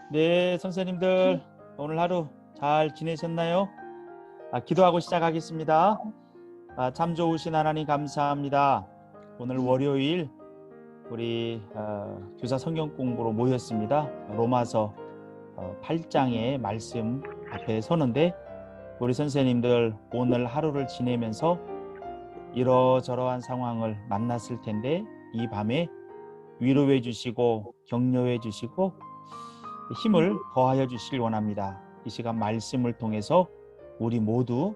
네, 선생님들 오늘 하루 잘 지내셨나요? 기도하고 시작하겠습니다. 참 좋으신 하나님 감사합니다. 오늘 월요일 우리 교사 성경 공부로 모였습니다. 로마서 8장의 말씀 앞에 서는데 우리 선생님들 오늘 하루를 지내면서 이러저러한 상황을 만났을 텐데 이 밤에 위로해 주시고 격려해 주시고 힘을 더하여 주시길 원합니다. 이 시간 말씀을 통해서 우리 모두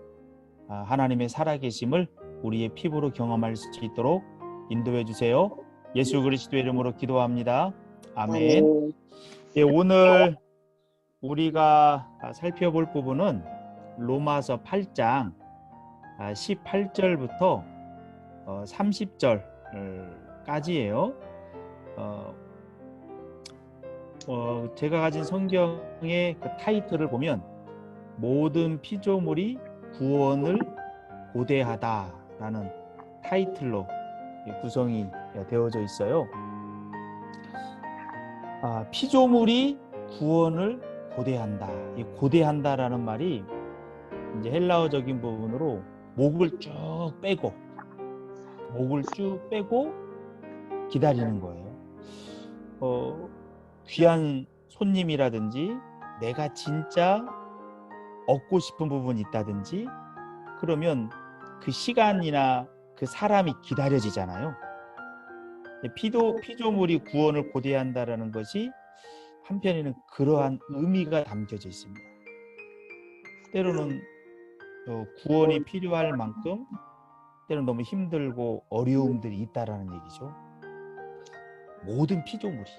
하나님의 살아계심을 우리의 피부로 경험할 수 있도록 인도해 주세요. 예수 그리스도의 이름으로 기도합니다. 아멘. 예, 오늘 우리가 살펴볼 부분은 로마서 8장 18절부터 30절까지예요. 제가 가진 성경의 그 타이틀을 보면 모든 피조물이 구원을 고대하다라는 타이틀로 구성이 되어져 있어요. 피조물이 구원을 고대한다. 이 고대한다라는 말이 이제 헬라어적인 부분으로 목을 쭉 빼고 기다리는 거예요. 귀한 손님이라든지 내가 진짜 얻고 싶은 부분이 있다든지 그러면 그 시간이나 그 사람이 기다려지잖아요. 피조물이 구원을 고대한다라는 것이 한편에는 그러한 의미가 담겨져 있습니다. 때로는 구원이 필요할 만큼 때로는 너무 힘들고 어려움들이 있다라는 얘기죠. 모든 피조물이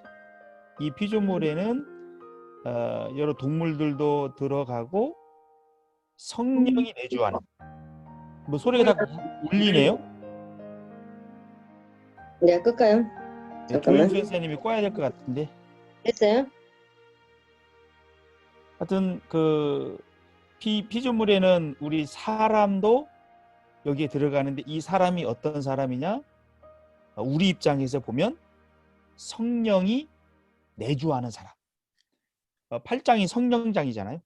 이 피조물에는 여러 동물들도 들어가고 성령이 내주하는 뭐 소리가 다 울리네요. 내가 끌까요? 네, 조윤수 선생님이 꺼야 될 것 같은데. 됐어요? 하여튼 그 피조물에는 우리 사람도 여기에 들어가는데 이 사람이 어떤 사람이냐? 우리 입장에서 보면 성령이 내주하는 사람. 8장이 성령장이잖아요.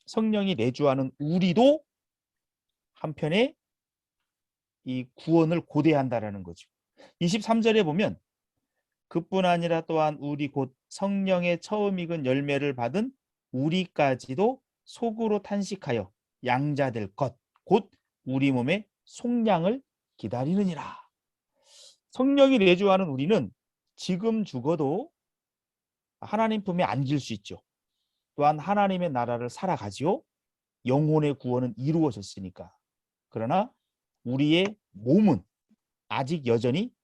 성령이 내주하는 우리도 한편에 이 구원을 고대한다라는 거죠. 23절에 보면 그뿐 아니라 또한 우리 곧 성령의 처음 익은 열매를 받은 우리까지도 속으로 탄식하여 양자될 것 곧 우리 몸의 속량을 기다리느니라. 성령이 내주하는 우리는 지금 죽어도 하나님 품에 안길 수 있죠. 또한 하나님의 나라를 살아가지요. 영혼의 구원은 이루어졌으니까. 그러나 우리의 몸은 아직 여전히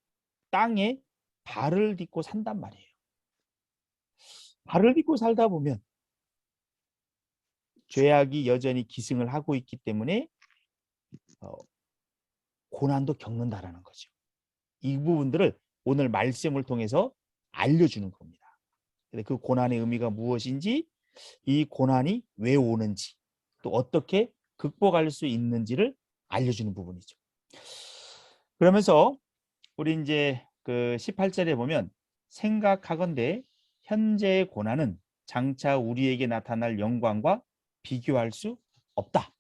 땅에 발을 딛고 산단 말이에요. 발을 딛고 살다 보면 죄악이 여전히 기승을 하고 있기 때문에 고난도 겪는다라는 거죠. 이 부분들을 오늘 말씀을 통해서 알려주는 겁니다. 그 고난의 의미가 무엇인지, 이 고난이 왜 오는지, 또 어떻게 극복할 수 있는지를 알려주는 부분이죠. 그러면서 우리 이제 그 18절에 보면 생각하건대 현재의 고난은 장차 우리에게 나타날 영광과 비교할 수 없다.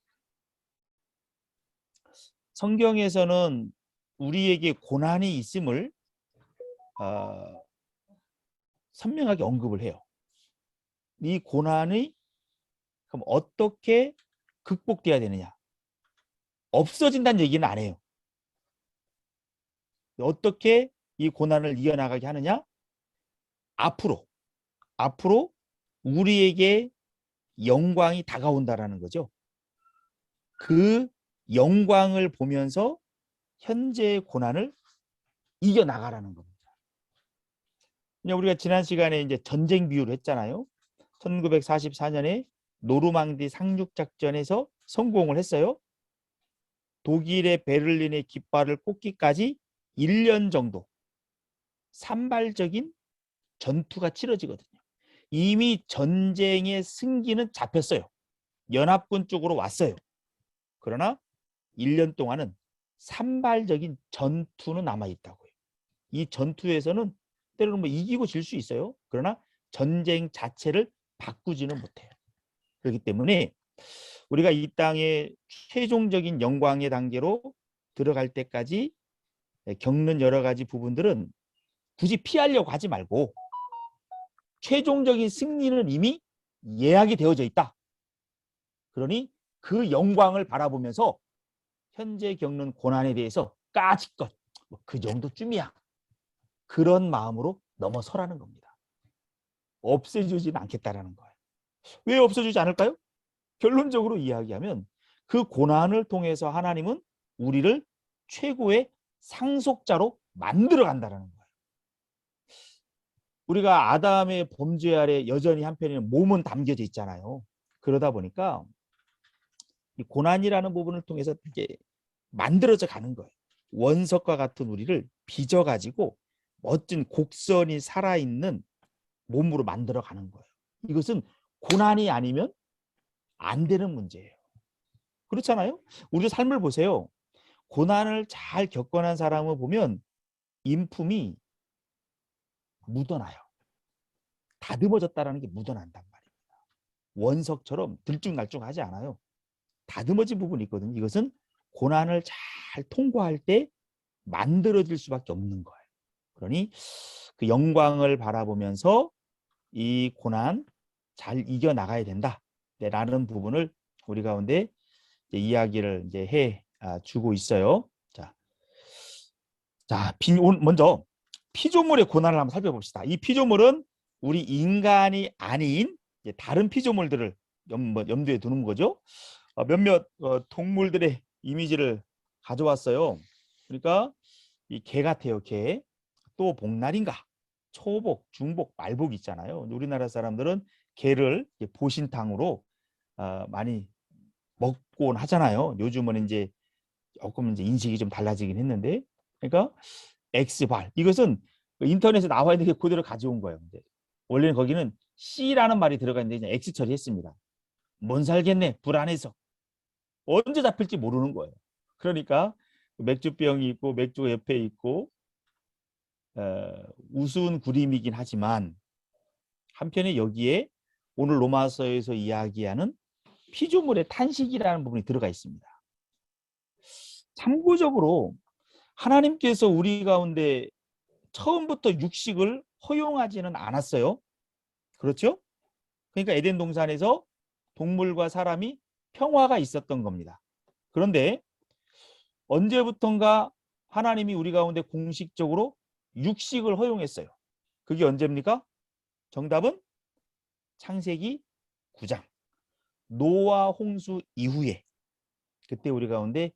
성경에서는 우리에게 고난이 있음을 선명하게 언급을 해요. 이 고난이 그럼 어떻게 극복돼야 되느냐? 없어진다는 얘기는 안 해요. 어떻게 이 고난을 이겨나가게 하느냐? 앞으로 우리에게 영광이 다가온다라는 거죠. 그 영광을 보면서 현재의 고난을 이겨나가라는 겁니다. 우리가 지난 시간에 이제 전쟁 비유를 했잖아요. 1944년에 노르망디 상륙작전에서 성공을 했어요. 독일의 베를린의 깃발을 꽂기까지 1년 정도 산발적인 전투가 치러지거든요. 이미 전쟁의 승기는 잡혔어요. 연합군 쪽으로 왔어요. 그러나 1년 동안은 산발적인 전투는 남아있다고요. 이 전투에서는 때로는 뭐 이기고 질 수 있어요. 그러나 전쟁 자체를 바꾸지는 못해요. 그렇기 때문에 우리가 이 땅의 최종적인 영광의 단계로 들어갈 때까지 겪는 여러 가지 부분들은 굳이 피하려고 하지 말고 최종적인 승리는 이미 예약이 되어져 있다. 그러니 그 영광을 바라보면서 현재 겪는 고난에 대해서 까짓것 그 정도쯤이야. 그런 마음으로 넘어서라는 겁니다. 없애주지는 않겠다라는 거예요. 왜 없애주지 않을까요? 결론적으로 이야기하면 그 고난을 통해서 하나님은 우리를 최고의 상속자로 만들어 간다는 거예요. 우리가 아담의 범죄 아래 여전히 한편에는 몸은 담겨져 있잖아요. 그러다 보니까 이 고난이라는 부분을 통해서 이게 만들어져 가는 거예요. 원석과 같은 우리를 빚어가지고 멋진 곡선이 살아있는 몸으로 만들어 가는 거예요. 이것은 고난이 아니면 안 되는 문제예요. 그렇잖아요? 우리 삶을 보세요. 고난을 잘 겪어난 사람을 보면 인품이 묻어나요. 다듬어졌다는 게 묻어난단 말입니다. 원석처럼 들쭉날쭉하지 않아요. 다듬어진 부분이 있거든요. 이것은 고난을 잘 통과할 때 만들어질 수밖에 없는 거예요. 그러니 그 영광을 바라보면서 이 고난 잘 이겨나가야 된다. 라는 부분을 우리 가운데 이야기를 이제 해 주고 있어요. 먼저 피조물의 고난을 한번 살펴봅시다. 이 피조물은 우리 인간이 아닌 다른 피조물들을 염두에 두는 거죠. 몇몇 동물들의 이미지를 가져왔어요. 그러니까 이 개 같아요. 개. 또 복날인가. 초복, 중복, 말복 있잖아요. 우리나라 사람들은 개를 보신탕으로 많이 먹곤 하잖아요. 요즘은 이제 조금 이제 인식이 좀 달라지긴 했는데, 그러니까 X발 이것은 인터넷에 나와 있는 게 그대로 가져온 거예요. 근데 원래는 거기는 C라는 말이 들어가 있는데 그냥 X 처리했습니다. 못 살겠네, 불안해서. 언제 잡힐지 모르는 거예요. 그러니까 맥주병이 있고 맥주가 옆에 있고 우스운 그림이긴 하지만 한편에 여기에 오늘 로마서에서 이야기하는 피조물의 탄식이라는 부분이 들어가 있습니다. 참고적으로 하나님께서 우리 가운데 처음부터 육식을 허용하지는 않았어요. 그렇죠? 그러니까 에덴 동산에서 동물과 사람이 평화가 있었던 겁니다. 그런데 언제부턴가 하나님이 우리 가운데 공식적으로 육식을 허용했어요. 그게 언제입니까? 정답은 창세기 9장. 노아 홍수 이후에 그때 우리 가운데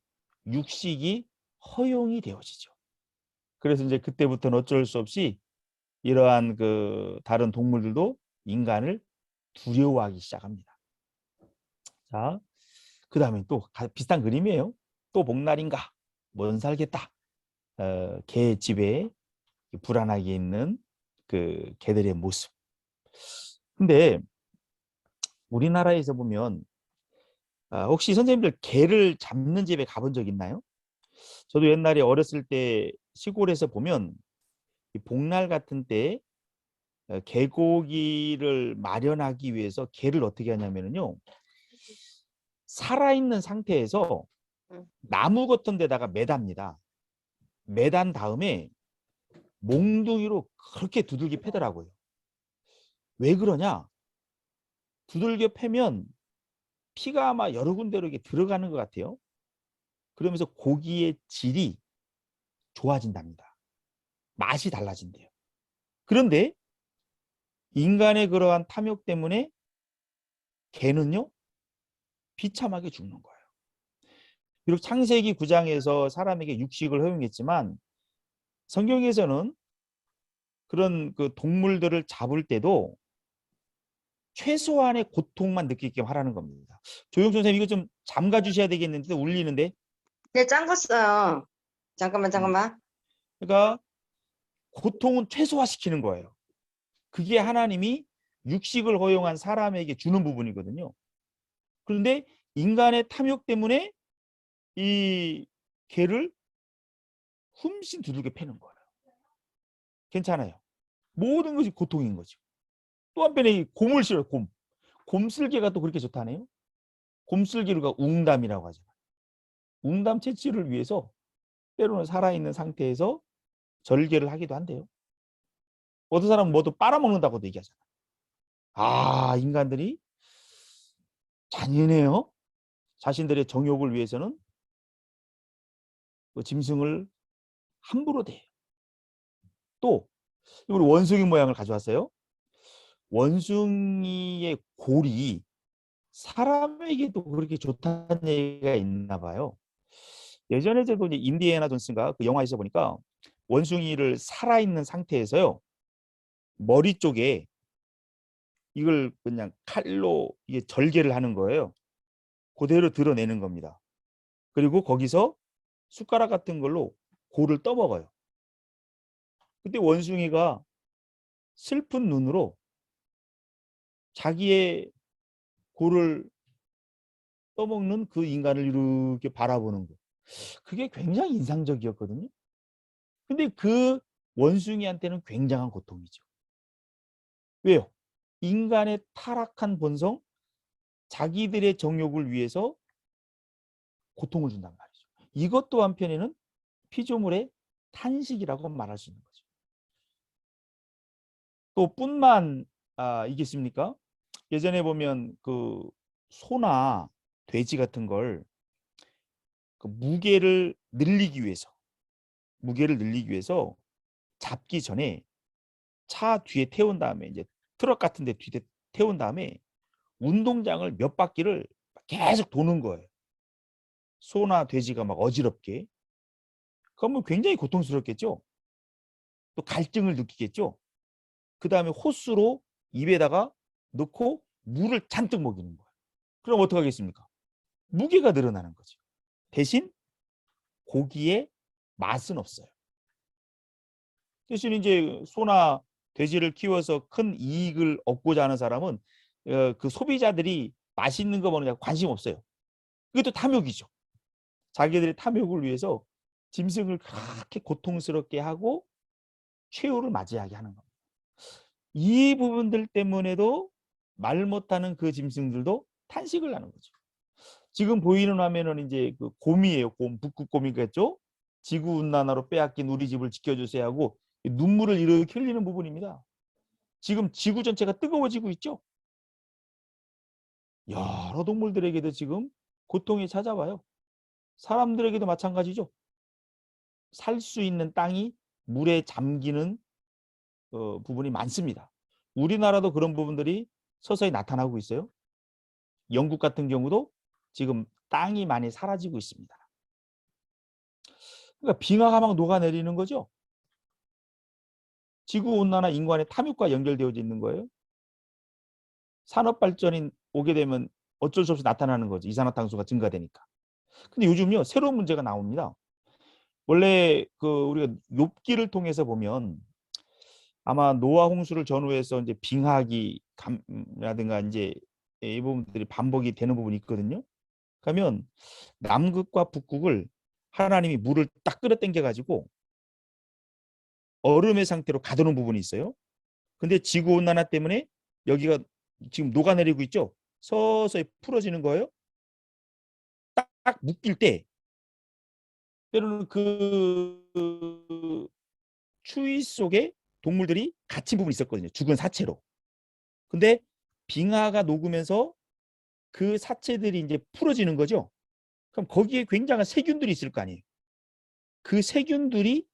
육식이 허용이 되어지죠. 그래서 이제 그때부터는 어쩔 수 없이 이러한 그 다른 동물들도 인간을 두려워하기 시작합니다. 자, 그 다음에 또 비슷한 그림이에요. 또 복날인가? 못 살겠다. 개 집에 불안하게 있는 그 개들의 모습. 근데 우리나라에서 보면 혹시 선생님들 개를 잡는 집에 가본 적 있나요? 저도 옛날에 어렸을 때 시골에서 보면 이 복날 같은 때 개고기를 마련하기 위해서 개를 어떻게 하냐면요. 살아있는 상태에서 나무 같은 데다가 매답니다. 매단 다음에 몽둥이로 그렇게 두들겨 패더라고요. 왜 그러냐? 두들겨 패면 피가 아마 여러 군데로 이렇게 들어가는 것 같아요. 그러면서 고기의 질이 좋아진답니다. 맛이 달라진대요. 그런데 인간의 그러한 탐욕 때문에 개는요 비참하게 죽는 거예요. 비록 창세기 9장에서 사람에게 육식을 허용했지만 성경에서는 그런 그 동물들을 잡을 때도 최소한의 고통만 느끼게 하라는 겁니다. 조용 선생님 이거 좀 잠가 주셔야 되겠는데 울리는데. 네, 짠 거 써요. 잠깐만. 그러니까 고통은 최소화시키는 거예요. 그게 하나님이 육식을 허용한 사람에게 주는 부분이거든요. 그런데 인간의 탐욕 때문에 이 개를 훔신 두들겨 패는 거예요. 괜찮아요. 모든 것이 고통인 거죠. 또 한편에 이 곰을 싫어요. 곰. 곰슬개가 또 그렇게 좋다네요. 곰슬개가 웅담이라고 하잖아요. 웅담 채취를 위해서 때로는 살아있는 상태에서 절개를 하기도 한대요. 어떤 사람은 뭐도 빨아먹는다고도 얘기하잖아요. 아, 인간들이 잔인해요. 자신들의 정욕을 위해서는 그 짐승을 함부로 대요. 또 우리 원숭이 모양을 가져왔어요. 원숭이의 골이 사람에게도 그렇게 좋다는 얘기가 있나 봐요. 예전에 저도 이제 인디애나 존스인가 그 영화에서 보니까 원숭이를 살아있는 상태에서요. 머리 쪽에 이걸 그냥 칼로 이게 절개를 하는 거예요. 그대로 드러내는 겁니다. 그리고 거기서 숟가락 같은 걸로 골을 떠먹어요. 그때 원숭이가 슬픈 눈으로 자기의 골을 떠먹는 그 인간을 이렇게 바라보는 거. 그게 굉장히 인상적이었거든요. 근데 그 원숭이한테는 굉장한 고통이죠. 왜요? 인간의 타락한 본성, 자기들의 정욕을 위해서 고통을 준단 말이죠. 이것도 한편에는 피조물의 탄식이라고 말할 수 있는 거죠. 또 뿐만 이겠습니까? 예전에 보면 그 소나 돼지 같은 걸 그 무게를 늘리기 위해서 잡기 전에 차 뒤에 태운 다음에 이제 트럭 같은 데 뒤에 태운 다음에 운동장을 몇 바퀴를 계속 도는 거예요. 소나 돼지가 막 어지럽게. 그러면 굉장히 고통스럽겠죠. 또 갈증을 느끼겠죠. 그 다음에 호스로 입에다가 넣고 물을 잔뜩 먹이는 거예요. 그럼 어떻게 하겠습니까? 무게가 늘어나는 거죠. 대신 고기의 맛은 없어요. 대신 이제 소나 돼지를 키워서 큰 이익을 얻고자 하는 사람은 그 소비자들이 맛있는 거 먹느냐 관심 없어요. 이것도 탐욕이죠. 자기들의 탐욕을 위해서 짐승을 그렇게 고통스럽게 하고 최후를 맞이하게 하는 겁니다. 이 부분들 때문에도 말 못하는 그 짐승들도 탄식을 하는 거죠. 지금 보이는 화면은 이제 그 곰이에요. 곰, 북극곰이겠죠. 지구온난화로 빼앗긴 우리 집을 지켜주세요 하고 눈물을 이렇게 흘리는 부분입니다. 지금 지구 전체가 뜨거워지고 있죠. 여러 동물들에게도 지금 고통이 찾아와요. 사람들에게도 마찬가지죠. 살 수 있는 땅이 물에 잠기는 부분이 많습니다. 우리나라도 그런 부분들이 서서히 나타나고 있어요. 영국 같은 경우도 지금 땅이 많이 사라지고 있습니다. 그러니까 빙하가 막 녹아내리는 거죠. 지구온난화 인간의 탐욕과 연결되어 있는 거예요. 산업발전이 오게 되면 어쩔 수 없이 나타나는 거죠. 이산화탄소가 증가되니까. 근데 요즘요 새로운 문제가 나옵니다. 원래 그 우리가 욥기를 통해서 보면 아마 노아 홍수를 전후해서 이제 빙하기 감라든가 이제 이 부분들이 반복이 되는 부분이 있거든요. 그러면 남극과 북극을 하나님이 물을 딱 끌어당겨 가지고 얼음의 상태로 가두는 부분이 있어요. 근데 지구 온난화 때문에 여기가 지금 녹아내리고 있죠. 서서히 풀어지는 거예요. 딱 묶일 때 때로는 그 추위 속에 동물들이 갇힌 부분이 있었거든요. 죽은 사체로. 근데 빙하가 녹으면서 그 사체들이 이제 풀어지는 거죠. 그럼 거기에 굉장한 세균들이 있을 거 아니에요. 그 세균들이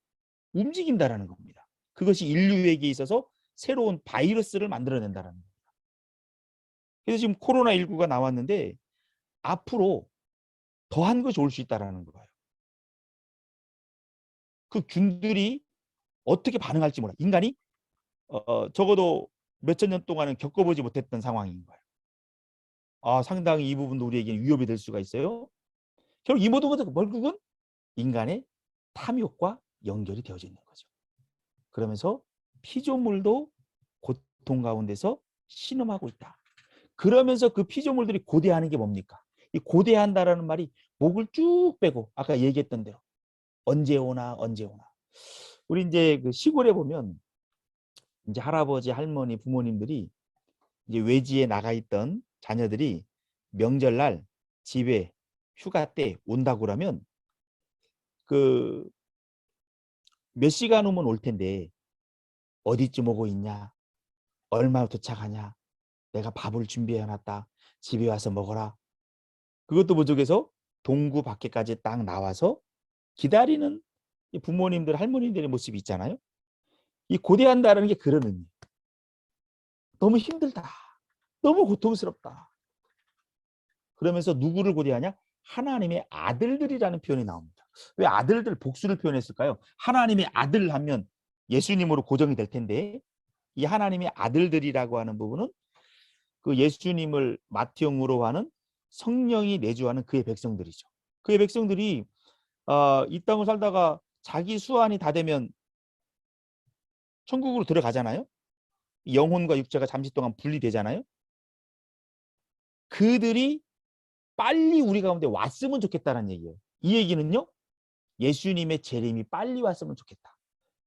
움직인다라는 겁니다. 그것이 인류에게 있어서 새로운 바이러스를 만들어낸다라는 겁니다. 그래서 지금 코로나19가 나왔는데 앞으로 더한 것이 올 수 있다라는 거예요. 그 균들이 어떻게 반응할지 몰라. 인간이 적어도 몇천 년 동안은 겪어보지 못했던 상황인 거예요. 상당히 이 부분도 우리에게 위협이 될 수가 있어요. 결국 이 모든 것은 결국은 인간의 탐욕과 연결이 되어져 있는 거죠. 그러면서 피조물도 고통 가운데서 신음하고 있다. 그러면서 그 피조물들이 고대하는 게 뭡니까? 이 고대한다라는 말이 목을 쭉 빼고 아까 얘기했던 대로 언제 오나 언제 오나. 우리 이제 그 시골에 보면 이제 할아버지, 할머니, 부모님들이 이제 외지에 나가 있던 자녀들이 명절날 집에 휴가 때 온다고 그러면 그 몇 시간 후면 올 텐데 어디쯤 오고 있냐? 얼마 도착하냐? 내가 밥을 준비해 놨다. 집에 와서 먹어라. 그것도 부족해서 동구 밖에까지 딱 나와서 기다리는 이 부모님들, 할머니들의 모습이 있잖아요. 이 고대한다는 게 그런 의미. 너무 힘들다. 너무 고통스럽다. 그러면서 누구를 고대하냐? 하나님의 아들들이라는 표현이 나옵니다. 왜 아들들 복수를 표현했을까요? 하나님의 아들 하면 예수님으로 고정이 될 텐데 이 하나님의 아들들이라고 하는 부분은 그 예수님을 맏형으로 하는 성령이 내주하는 그의 백성들이죠. 그의 백성들이 이 땅을 살다가 자기 수완이 다 되면 천국으로 들어가잖아요. 영혼과 육체가 잠시 동안 분리되잖아요. 그들이 빨리 우리 가운데 왔으면 좋겠다는 얘기예요. 이 얘기는요. 예수님의 재림이 빨리 왔으면 좋겠다.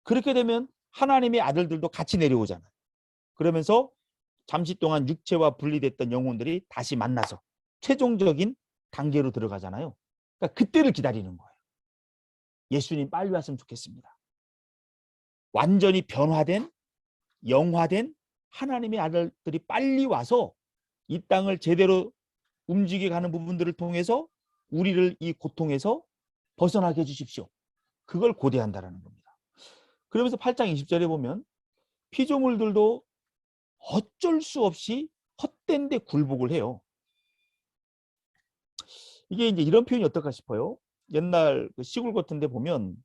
그렇게 되면 하나님의 아들들도 같이 내려오잖아요. 그러면서 잠시 동안 육체와 분리됐던 영혼들이 다시 만나서 최종적인 단계로 들어가잖아요. 그러니까 그때를 기다리는 거예요. 예수님 빨리 왔으면 좋겠습니다. 완전히 변화된, 영화된 하나님의 아들들이 빨리 와서 이 땅을 제대로 움직여 가는 부분들을 통해서 우리를 이 고통에서 벗어나게 해주십시오. 그걸 고대한다라는 겁니다. 그러면서 8장 20절에 보면 피조물들도 어쩔 수 없이 헛된 데 굴복을 해요. 이게 이제 이런 표현이 어떨까 싶어요. 옛날 그 시골 같은 데 보면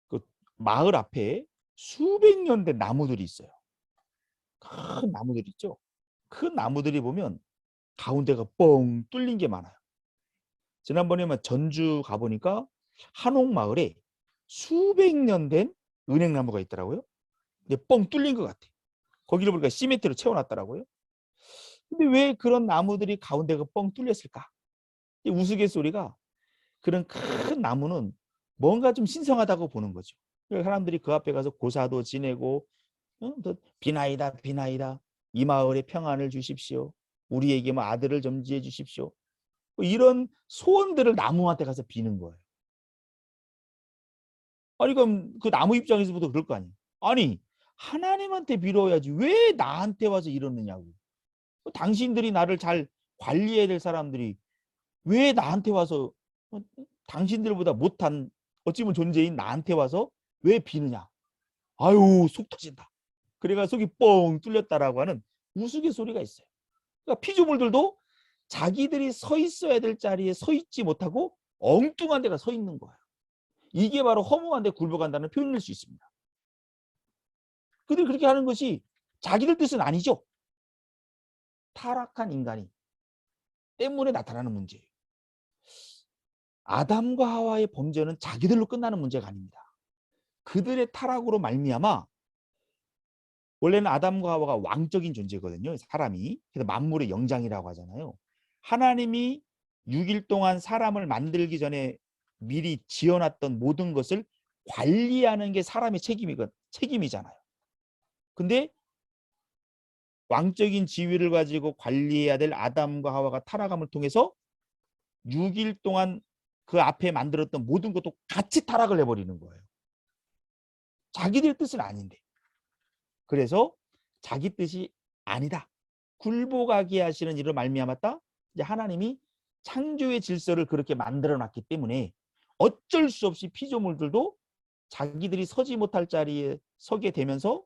그 마을 앞에 수백 년 된 나무들이 있어요. 큰 나무들 있죠. 큰 나무들이 보면 가운데가 뻥 뚫린 게 많아요. 지난번에만 전주 가보니까 한옥마을에 수백 년 된 은행나무가 있더라고요. 근데 뻥 뚫린 것 같아. 거기를 보니까 시멘트로 채워놨더라고요. 근데 왜 그런 나무들이 가운데가 뻥 뚫렸을까? 이 우스갯소리가 그런 큰 나무는 뭔가 좀 신성하다고 보는 거죠. 사람들이 그 앞에 가서 고사도 지내고 비나이다 비나이다 이 마을에 평안을 주십시오. 우리에게 뭐 아들을 점지해 주십시오. 뭐 이런 소원들을 나무한테 가서 비는 거예요. 아니 그럼 그 나무 입장에서부터 그럴 거 아니에요. 아니 하나님한테 빌어야지 왜 나한테 와서 이러느냐고. 당신들이 나를 잘 관리해야 될 사람들이 왜 나한테 와서 당신들보다 못한 어찌 보면 존재인 나한테 와서 왜 비느냐. 아유 속 터진다. 그래가 속이 뻥 뚫렸다라고 하는 우스갯소리가 있어요. 그러니까 피조물들도 자기들이 서 있어야 될 자리에 서 있지 못하고 엉뚱한 데가 서 있는 거예요. 이게 바로 허무한 데 굴복한다는 표현일 수 있습니다. 그들이 그렇게 하는 것이 자기들 뜻은 아니죠. 타락한 인간이 때문에 나타나는 문제예요. 아담과 하와의 범죄는 자기들로 끝나는 문제가 아닙니다. 그들의 타락으로 말미암아 원래는 아담과 하와가 왕적인 존재거든요. 사람이. 그래서 만물의 영장이라고 하잖아요. 하나님이 6일 동안 사람을 만들기 전에 미리 지어놨던 모든 것을 관리하는 게 사람의 책임이잖아요. 근데 왕적인 지위를 가지고 관리해야 될 아담과 하와가 타락함을 통해서 6일 동안 그 앞에 만들었던 모든 것도 같이 타락을 해버리는 거예요. 자기들 뜻은 아닌데. 그래서 자기 뜻이 아니다. 굴복하게 하시는 일을 말미암았다. 이제 하나님이 창조의 질서를 그렇게 만들어 놨기 때문에 어쩔 수 없이 피조물들도 자기들이 서지 못할 자리에 서게 되면서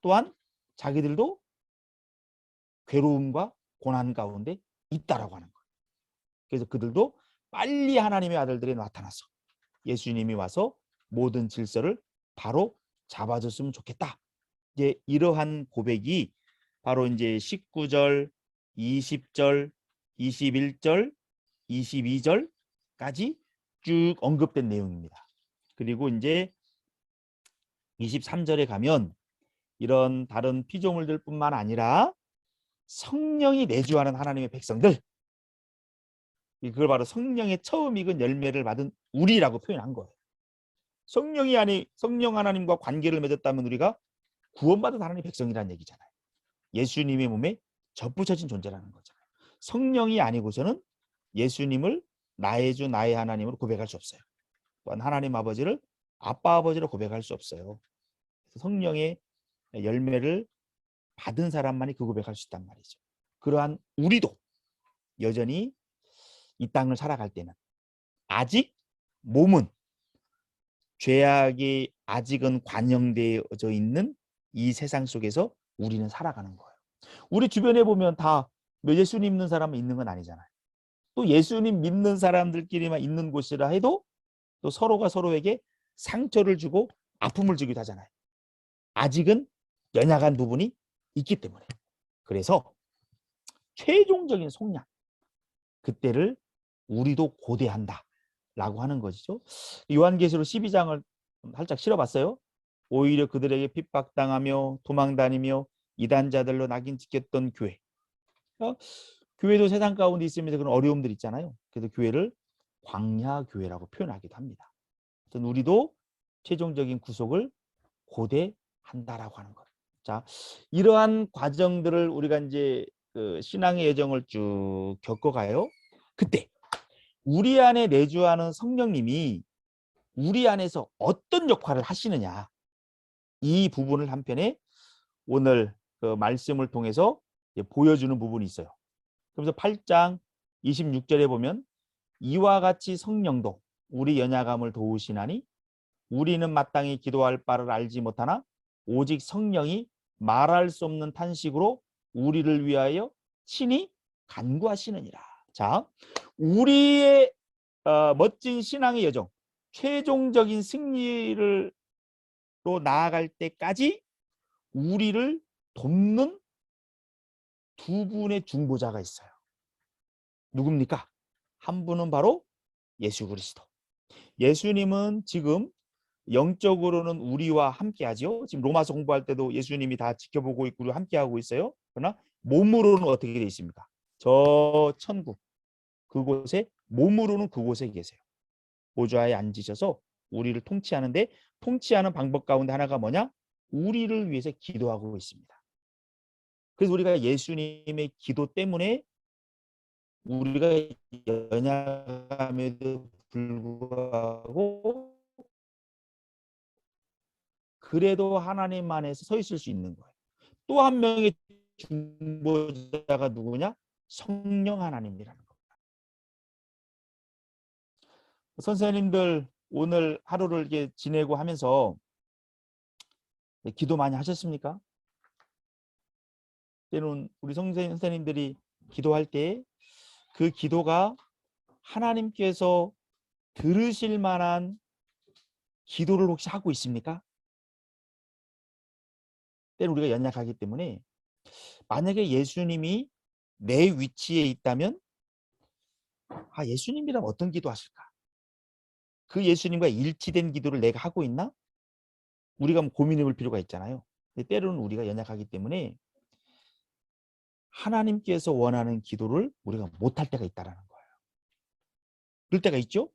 또한 자기들도 괴로움과 고난 가운데 있다라고 하는 거예요. 그래서 그들도 빨리 하나님의 아들들이 나타나서 예수님이 와서 모든 질서를 바로 잡아줬으면 좋겠다. 이제 이러한 고백이 바로 이제 19절, 20절, 21절, 22절까지 쭉 언급된 내용입니다. 그리고 이제 23절에 가면 이런 다른 피조물들뿐만 아니라 성령이 내주하는 하나님의 백성들, 그걸 바로 성령의 처음 익은 열매를 받은 우리라고 표현한 거예요. 성령 하나님과 관계를 맺었다면 우리가 구원받은 하나님의 백성이라는 얘기잖아요. 예수님의 몸에 접붙여진 존재라는 거잖아요. 성령이 아니고서는 예수님을 나의 주 나의 하나님으로 고백할 수 없어요. 또한 하나님 아버지를 아빠 아버지로 고백할 수 없어요. 성령의 열매를 받은 사람만이 그 고백할 수 있단 말이죠. 그러한 우리도 여전히 이 땅을 살아갈 때는 아직 몸은 죄악이 아직은 관영되어져 있는 이 세상 속에서 우리는 살아가는 거예요. 우리 주변에 보면 다 예수님 믿는 사람은 있는 건 아니잖아요. 또 예수님 믿는 사람들끼리만 있는 곳이라 해도 또 서로가 서로에게 상처를 주고 아픔을 주기도 하잖아요. 아직은 연약한 부분이 있기 때문에. 그래서 최종적인 속량, 그때를 우리도 고대한다 라고 하는 것이죠. 요한계시록 12장을 살짝 실어봤어요. 오히려 그들에게 핍박당하며 도망다니며 이단자들로 낙인 찍혔던 교회. 교회도 세상 가운데 있으면서 그런 어려움들 있잖아요. 그래서 교회를 광야 교회라고 표현하기도 합니다. 우리도 최종적인 구속을 고대한다라고 하는 것. 자, 이러한 과정들을 우리가 이제 그 신앙의 여정을 쭉 겪어가요. 그때 우리 안에 내주하는 성령님이 우리 안에서 어떤 역할을 하시느냐, 이 부분을 한편에 오늘 그 말씀을 통해서 보여주는 부분이 있어요. 그래서 8장 26절에 보면 이와 같이 성령도 우리 연약함을 도우시나니 우리는 마땅히 기도할 바를 알지 못하나 오직 성령이 말할 수 없는 탄식으로 우리를 위하여 친히 간구하시느니라. 자, 우리의 멋진 신앙의 여정, 최종적인 승리로 나아갈 때까지 우리를 돕는 두 분의 중보자가 있어요. 누굽니까? 한 분은 바로 예수 그리스도. 예수님은 지금 영적으로는 우리와 함께하죠. 지금 로마서 공부할 때도 예수님이 다 지켜보고 있고 우리와 함께하고 있어요. 그러나 몸으로는 어떻게 되어 있습니까? 저 천국 그곳에, 몸으로는 그곳에 계세요. 보좌에 앉으셔서 우리를 통치하는데, 통치하는 방법 가운데 하나가 뭐냐? 우리를 위해서 기도하고 있습니다. 그래서 우리가 예수님의 기도 때문에 우리가 연약함에도 불구하고 그래도 하나님 안에서 서 있을 수 있는 거예요. 또 한 명의 중보자가 누구냐? 성령 하나님이라는 겁니다. 선생님들 오늘 하루를 이렇게 지내고 하면서 기도 많이 하셨습니까? 때는 우리 선생님들이 기도할 때 그 기도가 하나님께서 들으실 만한 기도를 혹시 하고 있습니까? 때는 우리가 연약하기 때문에 만약에 예수님이 내 위치에 있다면 예수님이라면 어떤 기도 하실까? 그 예수님과 일치된 기도를 내가 하고 있나? 우리가 고민해 볼 필요가 있잖아요. 근데 때로는 우리가 연약하기 때문에 하나님께서 원하는 기도를 우리가 못할 때가 있다는 거예요. 그럴 때가 있죠?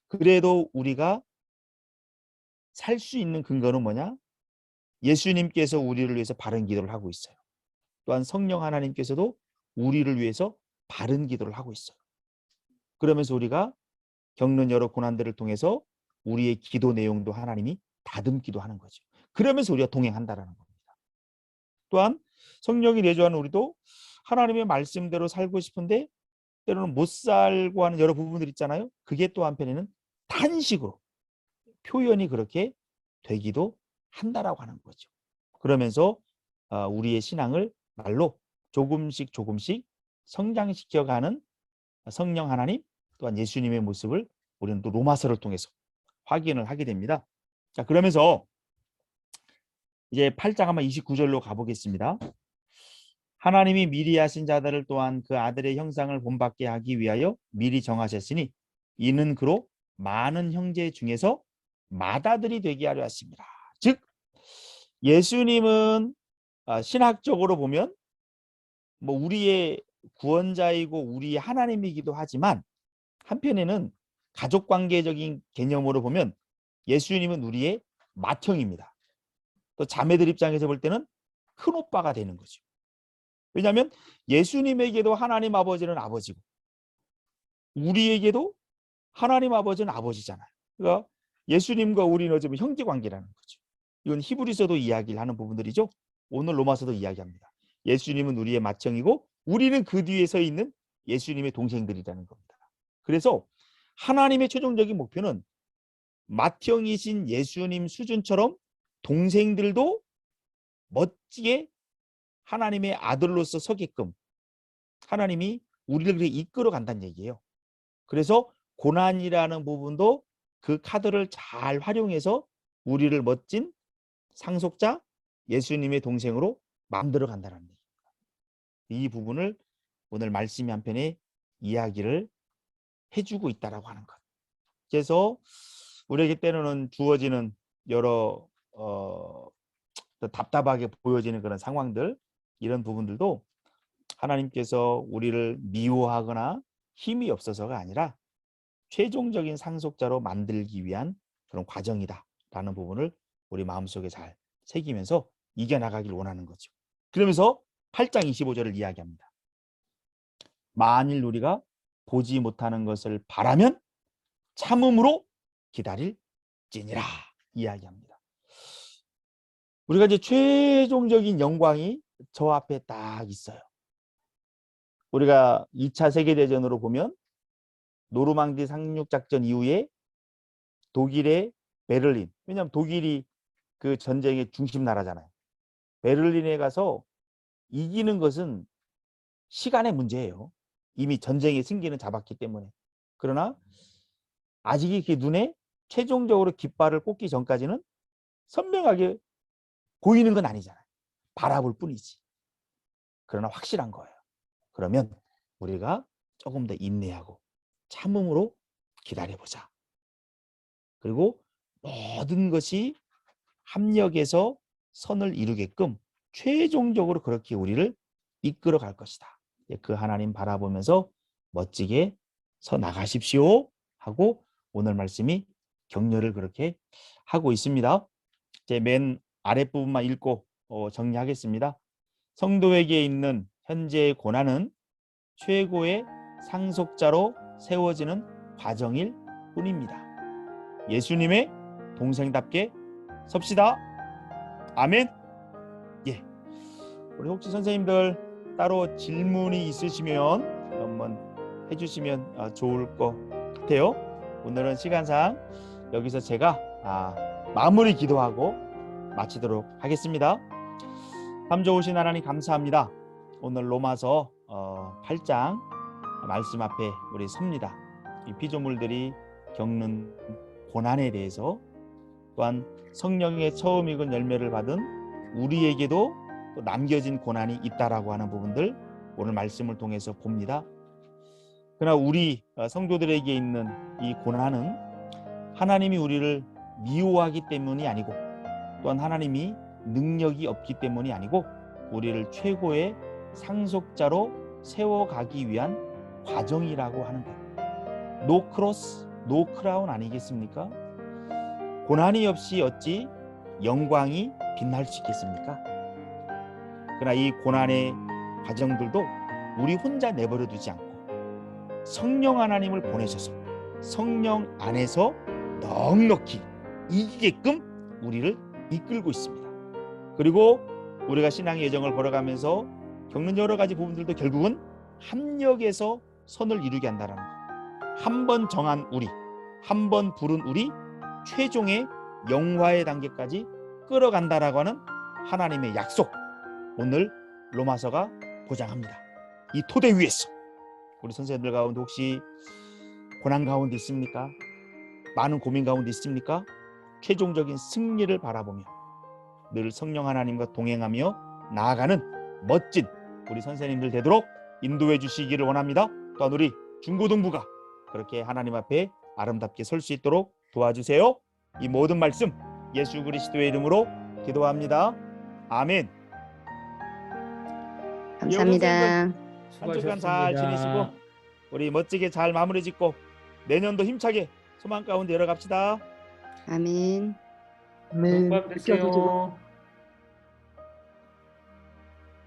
그래도 우리가 살 수 있는 근거는 뭐냐? 예수님께서 우리를 위해서 바른 기도를 하고 있어요. 또한 성령 하나님께서도 우리를 위해서 바른 기도를 하고 있어요. 그러면서 우리가 겪는 여러 고난들을 통해서 우리의 기도 내용도 하나님이 다듬기도 하는 거죠. 그러면서 우리가 동행한다는 겁니다. 또한 성령이 내주하는 우리도 하나님의 말씀대로 살고 싶은데 때로는 못 살고 하는 여러 부분들 있잖아요. 그게 또 한편에는 탄식으로 표현이 그렇게 되기도 한다라고 하는 거죠. 그러면서 우리의 신앙을 말로 조금씩 성장시켜가는 성령 하나님, 또한 예수님의 모습을 우리는 또 로마서를 통해서 확인을 하게 됩니다. 자, 그러면서 이제 8장 한번 29절로 가보겠습니다. 하나님이 미리 하신 자들을 또한 그 아들의 형상을 본받게 하기 위하여 미리 정하셨으니 이는 그로 많은 형제 중에서 맏아들이 되게 하려 하십니다. 즉 예수님은 신학적으로 보면 뭐 우리의 구원자이고 우리의 하나님이기도 하지만 한편에는 가족관계적인 개념으로 보면 예수님은 우리의 맏형입니다. 또 자매들 입장에서 볼 때는 큰오빠가 되는 거죠. 왜냐하면 예수님에게도 하나님 아버지는 아버지고 우리에게도 하나님 아버지는 아버지잖아요. 그러니까 예수님과 우리는 어쩌면 형제 관계라는 거죠. 이건 히브리서도 이야기를 하는 부분들이죠. 오늘 로마서도 이야기합니다. 예수님은 우리의 맏형이고 우리는 그 뒤에 서 있는 예수님의 동생들이라는 겁니다. 그래서 하나님의 최종적인 목표는 맏형이신 예수님 수준처럼 동생들도 멋지게 하나님의 아들로서 서게끔 하나님이 우리를 이끌어 간다는 얘기예요. 그래서 고난이라는 부분도 그 카드를 잘 활용해서 우리를 멋진 상속자 예수님의 동생으로 만들어 간다는 얘기입니다. 이 부분을 오늘 말씀이 한편에 이야기를 해주고 있다라고 하는 것. 그래서 우리에게 때로는 주어지는 여러 답답하게 보여지는 그런 상황들, 이런 부분들도 하나님께서 우리를 미워하거나 힘이 없어서가 아니라 최종적인 상속자로 만들기 위한 그런 과정이다라는 부분을 우리 마음속에 잘 새기면서 이겨나가길 원하는 거죠. 그러면서 8장 25절을 이야기합니다. 만일 우리가 보지 못하는 것을 바라면 참음으로 기다릴지니라 이야기합니다. 우리가 이제 최종적인 영광이 저 앞에 딱 있어요. 우리가 2차 세계대전으로 보면 노르망디 상륙작전 이후에 독일의 베를린, 왜냐하면 독일이 그 전쟁의 중심 나라잖아요. 베를린에 가서 이기는 것은 시간의 문제예요. 이미 전쟁의 승기는 잡았기 때문에. 그러나 아직 이렇게 눈에 최종적으로 깃발을 꽂기 전까지는 선명하게 보이는 건 아니잖아요. 바라볼 뿐이지. 그러나 확실한 거예요. 그러면 우리가 조금 더 인내하고 참음으로 기다려보자. 그리고 모든 것이 합력해서 선을 이루게끔 최종적으로 그렇게 우리를 이끌어 갈 것이다. 그 하나님 바라보면서 멋지게 서 나가십시오 하고 오늘 말씀이 격려를 그렇게 하고 있습니다. 제 맨 아랫부분만 읽고 정리하겠습니다. 성도에게 있는 현재의 고난은 최고의 상속자로 세워지는 과정일 뿐입니다. 예수님의 동생답게 섭시다. 아멘. 예. 우리 혹시 선생님들 따로 질문이 있으시면 한번 해주시면 좋을 것 같아요. 오늘은 시간상 여기서 제가 마무리 기도하고 마치도록 하겠습니다. 참 좋으신 하나님 감사합니다. 오늘 로마서 8장 말씀 앞에 우리 섭니다. 이 피조물들이 겪는 고난에 대해서 또한 성령의 처음 익은 열매를 받은 우리에게도 또 남겨진 고난이 있다라고 하는 부분들 오늘 말씀을 통해서 봅니다. 그러나 우리 성도들에게 있는 이 고난은 하나님이 우리를 미워하기 때문이 아니고 또한 하나님이 능력이 없기 때문이 아니고 우리를 최고의 상속자로 세워가기 위한 과정이라고 하는 것. 노 크로스, 노 크라운 아니겠습니까? 고난이 없이 어찌 영광이 빛날 수 있겠습니까? 그러나 이 고난의 과정들도 우리 혼자 내버려 두지 않고 성령 하나님을 보내셔서 성령 안에서 넉넉히 이기게끔 우리를 이끌고 있습니다. 그리고 우리가 신앙의 여정을 걸어가면서 겪는 여러 가지 부분들도 결국은 합력해서 선을 이루게 한다는 것. 한 번 정한 우리, 한 번 부른 우리 최종의 영화의 단계까지 끌어간다라고 하는 하나님의 약속, 오늘 로마서가 보장합니다. 이 토대 위에서 우리 선생님들 가운데 혹시 고난 가운데 있습니까? 많은 고민 가운데 있습니까? 최종적인 승리를 바라보며 늘 성령 하나님과 동행하며 나아가는 멋진 우리 선생님들 되도록 인도해 주시기를 원합니다. 또한 우리 중고등부가 그렇게 하나님 앞에 아름답게 설 수 있도록 도와주세요. 이 모든 말씀 예수 그리스도의 이름으로 기도합니다. 아멘. 감사합니다. 한 주간 잘 지내시고 우리 멋지게 잘 마무리 짓고 내년도 힘차게 소망 가운데 열어갑시다. 아멘. 좋은 밤 되세요.